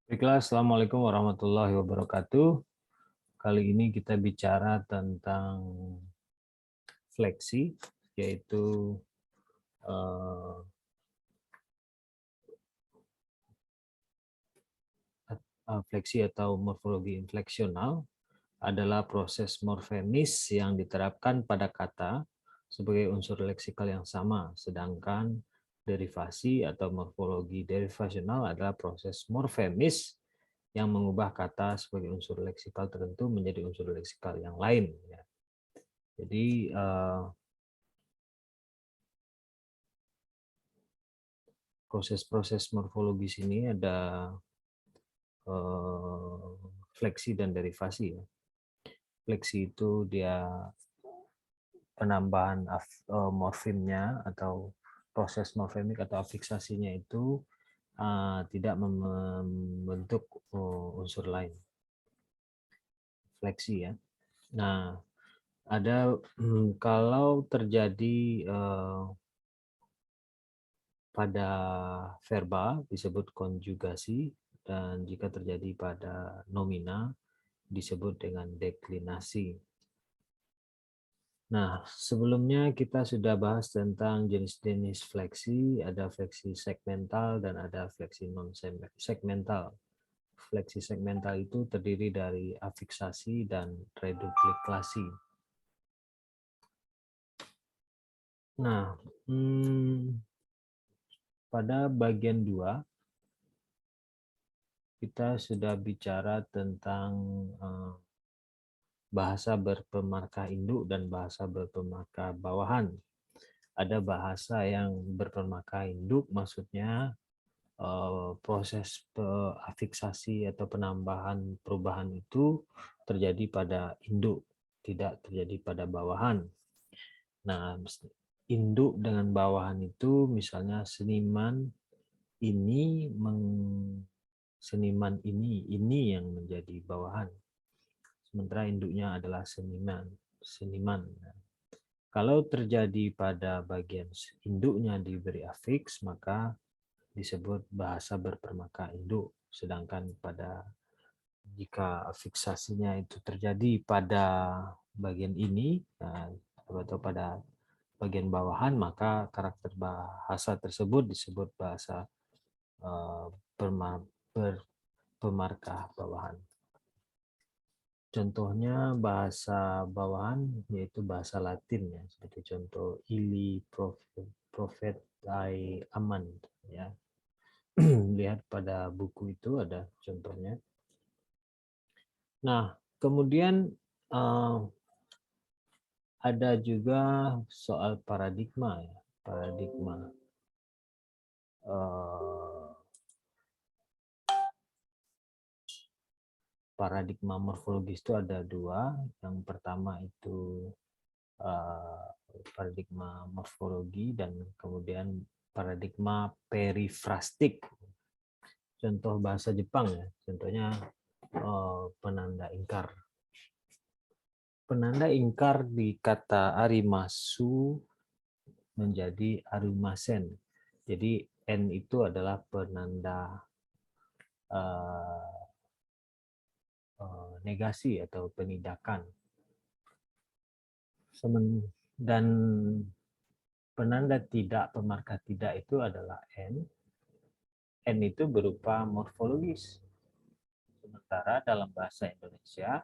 Baiklah, Assalamualaikum warahmatullahi wabarakatuh. Kali ini kita bicara tentang fleksi, yaitu eh, fleksi atau morfologi infleksional adalah proses morfemis yang diterapkan pada kata sebagai unsur leksikal yang sama, sedangkan derivasi atau morfologi derivasional adalah proses morfemis yang mengubah kata sebagai unsur leksikal tertentu menjadi unsur leksikal yang lain. Jadi proses-proses morfologis ini ada fleksi dan derivasi. Fleksi itu dia penambahan morfemnya atau proses morfemik atau afiksasinya itu tidak membentuk unsur lain. Fleksi ya. Nah, ada kalau terjadi pada verba disebut konjugasi, dan jika terjadi pada nomina disebut dengan deklinasi. Nah, sebelumnya kita sudah bahas tentang jenis-jenis fleksi, ada fleksi segmental dan ada fleksi non-segmental. Fleksi segmental itu terdiri dari afiksasi dan reduplikasi. Nah, pada bagian 2 kita sudah bicara tentang bahasa berpemarkah induk dan bahasa berpemarkah bawahan. Ada bahasa yang berpemarkah induk, maksudnya proses afiksasi atau penambahan perubahan itu terjadi pada induk, tidak terjadi pada bawahan. Nah, induk dengan bawahan itu misalnya seniman ini yang menjadi bawahan. Sementara induknya adalah seniman. Kalau terjadi pada bagian induknya diberi afiks, maka disebut bahasa berpermaka induk. Sedangkan jika afiksasinya itu terjadi pada bagian ini atau pada bagian bawahan, maka karakter bahasa tersebut disebut bahasa berpemarkah bawahan. Contohnya bahasa bawahan yaitu bahasa Latin ya, seperti contoh Ili Prophetai Aman ya. Lihat pada buku itu ada contohnya. Nah, kemudian ada juga soal paradigma ya. Paradigma morfologis itu ada dua. Yang pertama itu paradigma morfologi dan kemudian paradigma perifrastik. Contoh bahasa Jepang ya, contohnya penanda ingkar. Penanda ingkar di kata arimasu menjadi arumasen. Jadi N itu adalah penanda negasi atau penindakan. Dan penanda tidak, pemarkah tidak itu adalah N. N itu berupa morfologis. Sementara dalam bahasa Indonesia,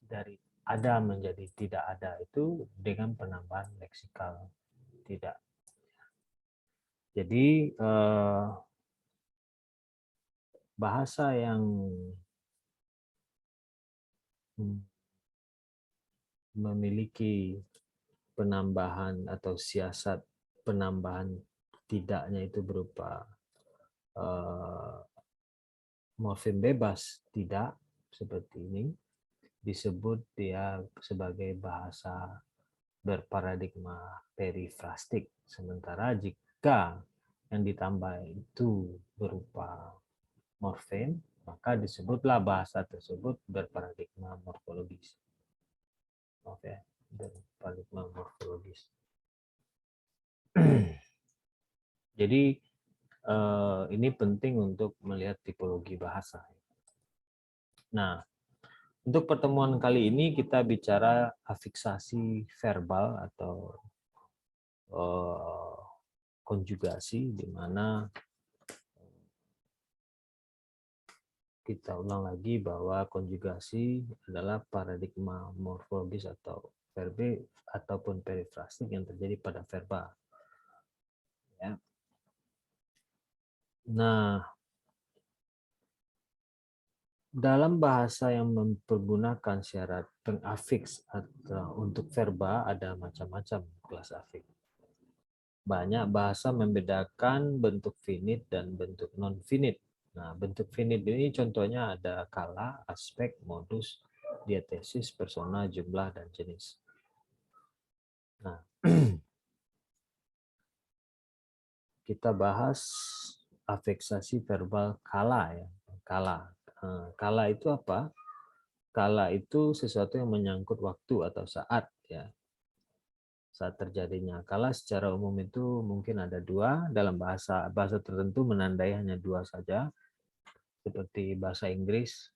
dari ada menjadi tidak ada itu dengan penambahan leksikal tidak. Jadi bahasa yang memiliki penambahan atau siasat penambahan tidaknya itu berupa morfem bebas tidak seperti ini, disebut dia sebagai bahasa berparadigma perifrastik. Sementara jika yang ditambah itu berupa morfem, maka disebutlah bahasa tersebut berparadigma morfologis. Oke, berparadigma morfologis. Jadi ini penting untuk melihat tipologi bahasa. Nah, untuk pertemuan kali ini kita bicara afiksasi verbal atau konjugasi, di mana kita ulang lagi bahwa konjugasi adalah paradigma morfologis atau verbi ataupun perifrastik yang terjadi pada verba. Ya. Nah, dalam bahasa yang mempergunakan syarat pengafiks atau untuk verba ada macam-macam kelas afiks. Banyak bahasa membedakan bentuk finit dan bentuk non-finit. Nah, bentuk finit ini contohnya ada kala, aspek, modus, diatesis, persona, jumlah, dan jenis. Nah, kita bahas afiksasi verbal kala ya. Kala. Kala itu apa? Kala itu sesuatu yang menyangkut waktu atau saat ya. Saat terjadinya kala secara umum itu mungkin ada dua, dalam bahasa tertentu menandai hanya dua saja, seperti bahasa Inggris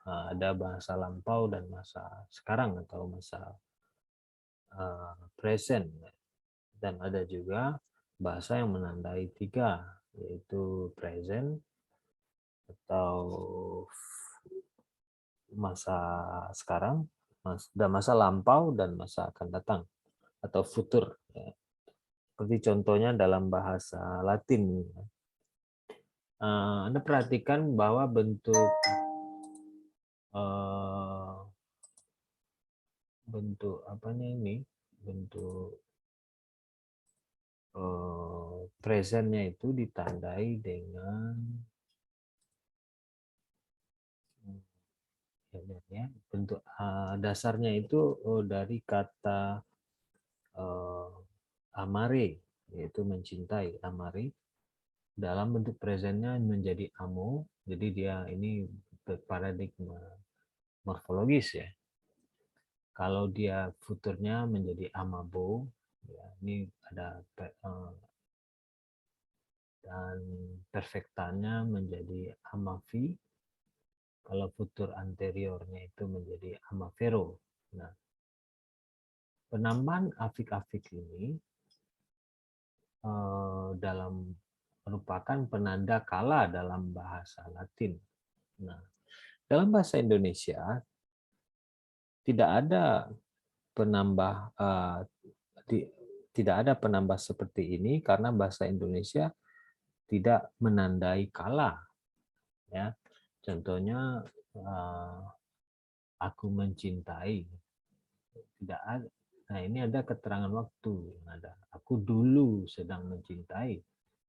ada bahasa lampau dan masa sekarang atau masa present, dan ada juga bahasa yang menandai tiga, yaitu present atau masa sekarang, dan masa lampau dan masa akan datang atau futur. Seperti contohnya dalam bahasa Latin, Anda perhatikan bahwa bentuk bentuk presentnya itu ditandai dengan bentuk dasarnya itu dari kata amare, yaitu mencintai, amare. Dalam bentuk presentnya menjadi amo, jadi dia ini paradigma morfologis ya. Kalau dia futurnya menjadi amabo, ya, ini ada dan perfektanya menjadi amavi. Kalau futur anteriornya itu menjadi amavero. Nah, penambahan afik-afik ini dalam merupakan penanda kala dalam bahasa Latin. Nah, dalam bahasa Indonesia tidak ada penambah tidak ada penambah seperti ini karena bahasa Indonesia tidak menandai kala. Ya, contohnya aku mencintai, tidak ada. Nah, ini ada keterangan waktu yang ada. Aku dulu sedang mencintai.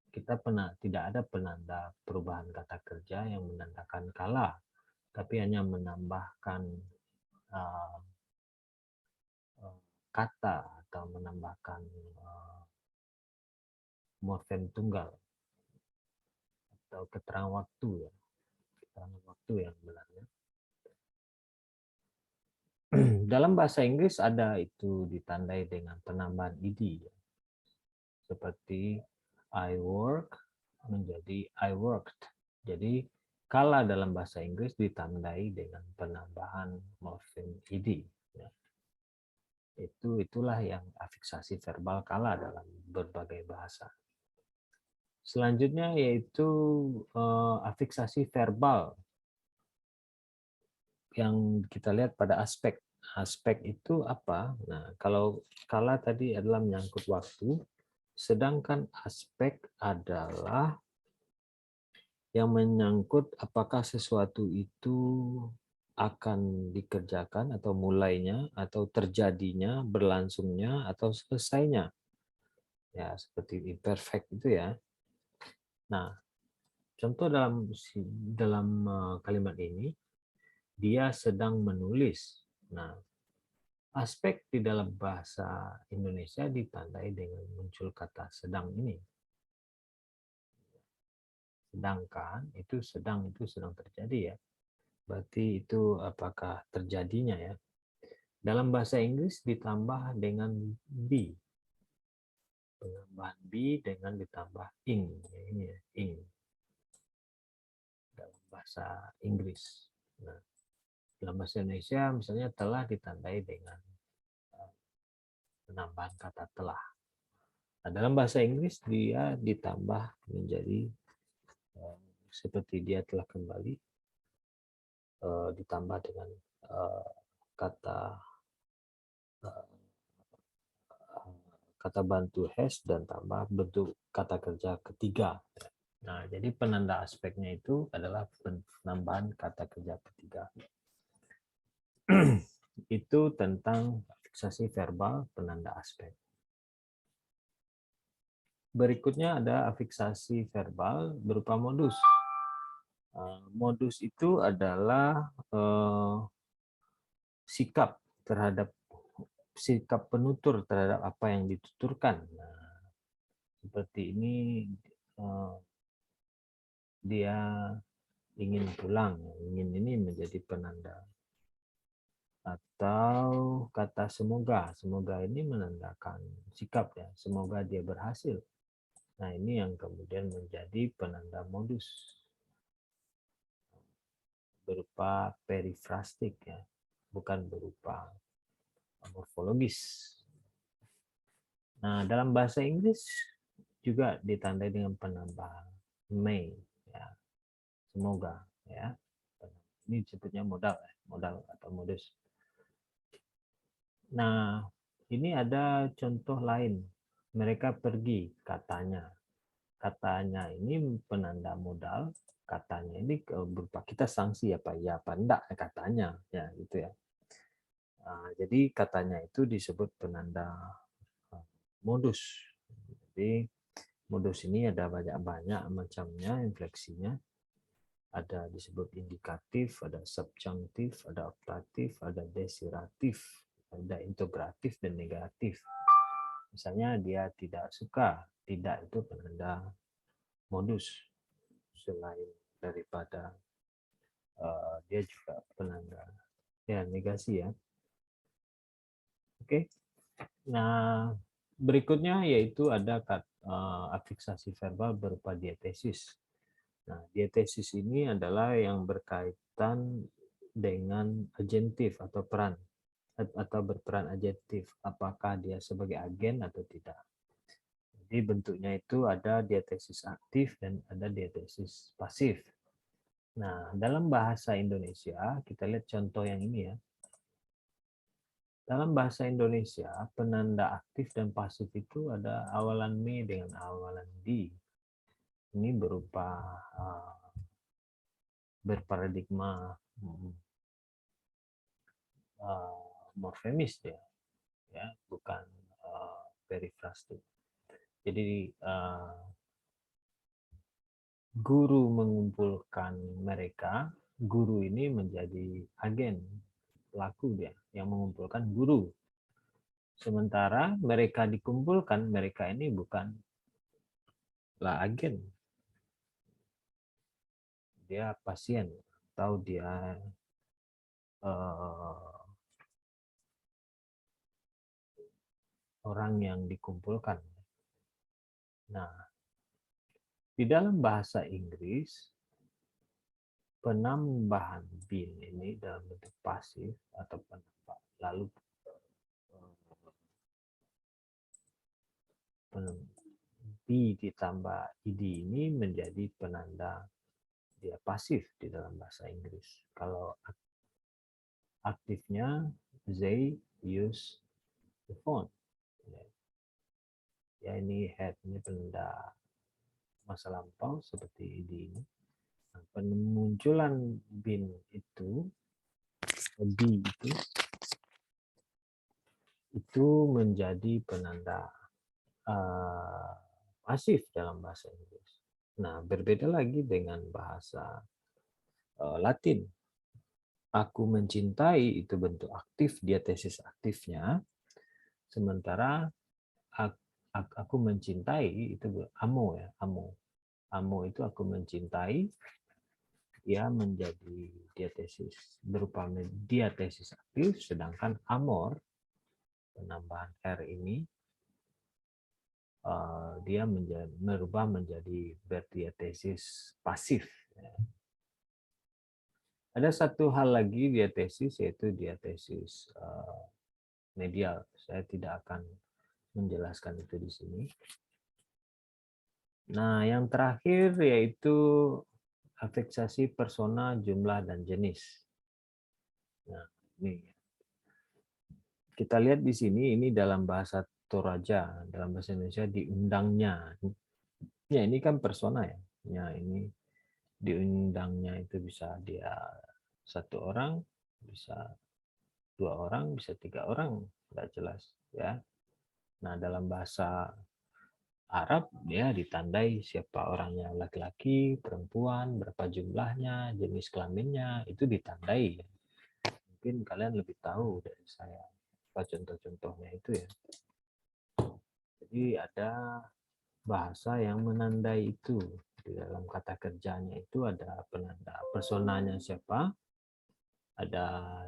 Kita tidak ada penanda perubahan kata kerja yang menandakan kala, tapi hanya menambahkan kata atau menambahkan morfem tunggal atau keterangan waktu ya, keterangan waktu yang benarnya. Dalam bahasa Inggris ada itu ditandai dengan penambahan ed, seperti I work menjadi I worked. Jadi kala dalam bahasa Inggris ditandai dengan penambahan morfem ed. Ya. Itulah yang afiksasi verbal kala dalam berbagai bahasa. Selanjutnya yaitu afiksasi verbal yang kita lihat pada aspek. Aspek itu apa? Nah, kalau kala tadi adalah menyangkut waktu, sedangkan aspek adalah yang menyangkut apakah sesuatu itu akan dikerjakan atau mulainya atau terjadinya, berlangsungnya atau selesainya. Ya, seperti imperfect itu ya. Nah, contoh dalam kalimat ini, dia sedang menulis. Nah, aspek di dalam bahasa Indonesia ditandai dengan muncul kata sedang ini. Sedangkan itu sedang terjadi ya. Berarti itu apakah terjadinya ya. Dalam bahasa Inggris ditambah dengan be. Penambahan be dengan ditambah ing. Ini ya, ing. bahasa Inggris. Nah, dalam bahasa Indonesia misalnya telah ditandai dengan penambahan kata telah. Nah, dalam bahasa Inggris dia ditambah menjadi seperti dia telah kembali, ditambah dengan kata bantu has dan tambah bentuk kata kerja ketiga. Nah, jadi penanda aspeknya itu adalah penambahan kata kerja ketiga. Itu tentang fiksasi verbal penanda aspek. Berikutnya ada afiksasi verbal berupa modus. Modus itu adalah sikap penutur terhadap apa yang dituturkan. Nah, seperti ini dia ingin pulang, ingin ini menjadi penanda. Atau kata semoga ini menandakan sikap ya, semoga dia berhasil. Nah, ini yang kemudian menjadi penanda modus berupa perifrastik ya, bukan berupa morfologis. Nah, dalam bahasa Inggris juga ditandai dengan penambah may ya, semoga ya. Ini disebutnya modal atau modus. Nah, ini ada contoh lain. Mereka pergi, katanya. Katanya ini penanda modal, katanya ini berupa kita sanksi apa ya apa enggak katanya ya gitu ya. Nah, jadi katanya itu disebut penanda modus. Jadi modus ini ada banyak macamnya infleksinya. Ada disebut indikatif, ada subjunktif, ada optatif, ada desiratif, ada integratif dan negatif. Misalnya dia tidak suka, tidak itu penanda modus. Selain daripada dia juga penanda ya negasi ya. Oke. Nah, berikutnya yaitu ada afiksasi verbal berupa dietesis. Nah, dietesis ini adalah yang berkaitan dengan agentif atau peran atau berperan agentif, apakah dia sebagai agen atau tidak. Jadi bentuknya itu ada dietesis aktif dan ada dietesis pasif. Nah, dalam bahasa Indonesia kita lihat contoh yang ini ya. Dalam bahasa Indonesia, penanda aktif dan pasif itu ada awalan me dengan awalan di. Ini berupa berparadigma morfemis ya, bukan perifrastik. Jadi guru mengumpulkan mereka, guru ini menjadi agen pelaku dia yang mengumpulkan guru. Sementara mereka dikumpulkan, mereka ini bukanlah agen. Dia pasien atau dia orang yang dikumpulkan. Nah, di dalam bahasa Inggris, penambahan been ini dalam bentuk pasif atau penambah, lalu be ditambah id ini menjadi penanda dia pasif di dalam bahasa Inggris. Kalau aktifnya they use the phone. Ya, ini had, ini penanda masa lampau seperti id ini. Nah, pemunculan been itu, be itu menjadi penanda pasif dalam bahasa Inggris. Nah, berbeda lagi dengan bahasa Latin. Aku mencintai itu bentuk aktif, dietesis aktifnya. Sementara aku mencintai itu amo ya, amo. Amo itu aku mencintai, dia menjadi dietesis berupa dietesis aktif, sedangkan amor penambahan r ini dia merubah menjadi berdietesis pasif. Ada satu hal lagi diatesis, yaitu diatesis medial. Saya tidak akan menjelaskan itu di sini. Nah, yang terakhir yaitu afiksasi persona, jumlah, dan jenis. Nah, ini kita lihat di sini, ini dalam bahasa Toraja, dalam bahasa Indonesia diundangnya. Ya, ini kan persona ya. Ya, ini diundangnya itu bisa dia satu orang, bisa dua orang, bisa tiga orang, nggak jelas ya. Nah, dalam bahasa Arab dia ditandai siapa orangnya, laki-laki, perempuan, berapa jumlahnya, jenis kelaminnya, itu ditandai. Mungkin kalian lebih tahu dari saya apa contoh-contohnya itu ya. Jadi ada bahasa yang menandai itu. Di dalam kata kerjanya itu ada penanda personanya siapa, ada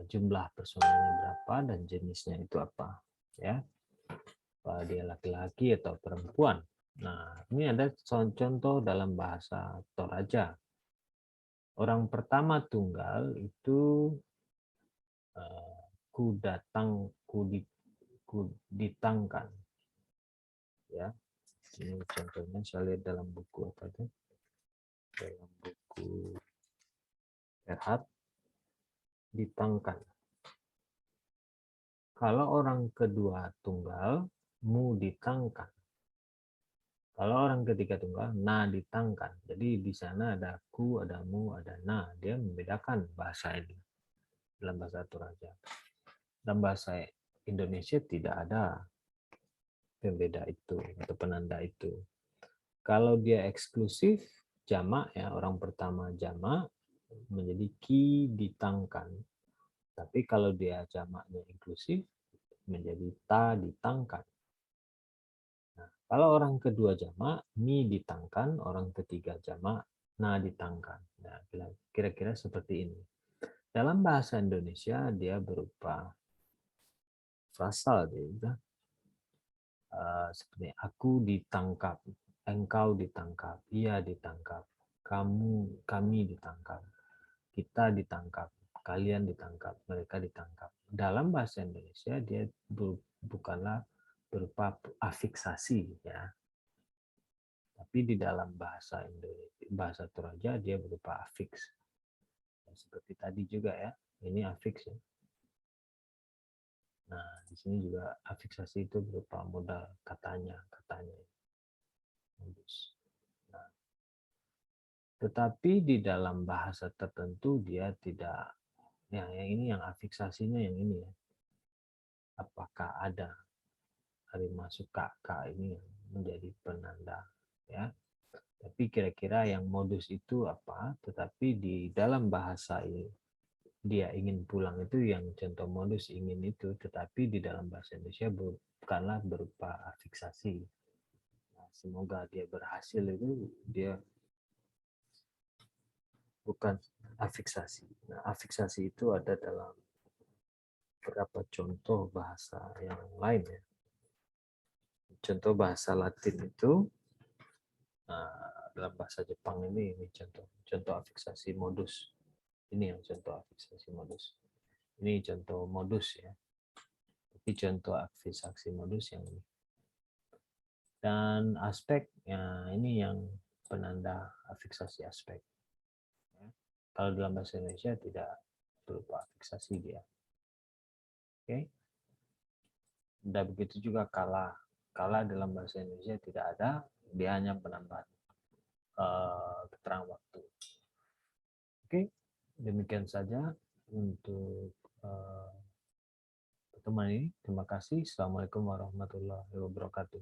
jumlah personanya berapa, dan jenisnya itu apa ya. Apa dia laki-laki atau perempuan. Nah, ini ada contoh dalam bahasa Toraja. Orang pertama tunggal itu ku datang, ku ditangkan. Ya, ini contohnya saya lihat dalam buku apa itu? Dalam buku Erhard, ditangkan. Kalau orang kedua tunggal, mu ditangkan. Kalau orang ketiga tunggal, na ditangkan. Jadi di sana ada ku, ada mu, ada na. Dia membedakan bahasa ini dalam bahasa Toraja. Dalam bahasa Indonesia tidak ada pembeda itu atau penanda itu. Kalau dia eksklusif, jamak ya, orang pertama jamak menjadi ki ditangkan. Tapi kalau dia jamaknya inklusif menjadi ta ditangkan. Nah, kalau orang kedua jamak, ni ditangkan, orang ketiga jamak, na ditangkan. Nah, kira-kira seperti ini. Dalam bahasa Indonesia dia berupa frasal, dia seperti aku ditangkap, engkau ditangkap, ia ditangkap, kami ditangkap, kita ditangkap, kalian ditangkap, mereka ditangkap. Dalam bahasa Indonesia dia bukanlah berupa afiksasi ya. Tapi di dalam bahasa Indonesia, bahasa Toraja dia berupa afiks. Seperti tadi juga ya, ini afiks ya. Nah, di sini juga afiksasi itu berupa modal katanya. Nah, tetapi di dalam bahasa tertentu dia tidak, ya yang ini yang afiksasinya yang ini ya. Apakah ada hari masuk kakak ini yang menjadi penanda ya. Tapi kira-kira yang modus itu apa? Tetapi di dalam bahasa ini dia ingin pulang itu yang contoh modus ingin itu, tetapi di dalam bahasa Indonesia bukanlah berupa afiksasi. Nah, semoga dia berhasil itu dia bukan afiksasi. Nah, afiksasi itu ada dalam beberapa contoh bahasa yang lain ya. Contoh bahasa Latin itu dalam bahasa Jepang ini contoh afiksasi modus. Ini yang contoh afiksasi modus. Ini contoh modus ya. Tapi contoh afiksasi modus yang ini. Dan aspek ya, ini yang penanda afiksasi aspek. Ya. Kalau dalam bahasa Indonesia tidak berupa afiksasi dia. Oke. Dan begitu juga kala. Kala dalam bahasa Indonesia tidak ada, dia hanya penambahan keterangan waktu. Oke, demikian saja untuk pertemuan ini. Terima kasih. Assalamualaikum warahmatullahi wabarakatuh.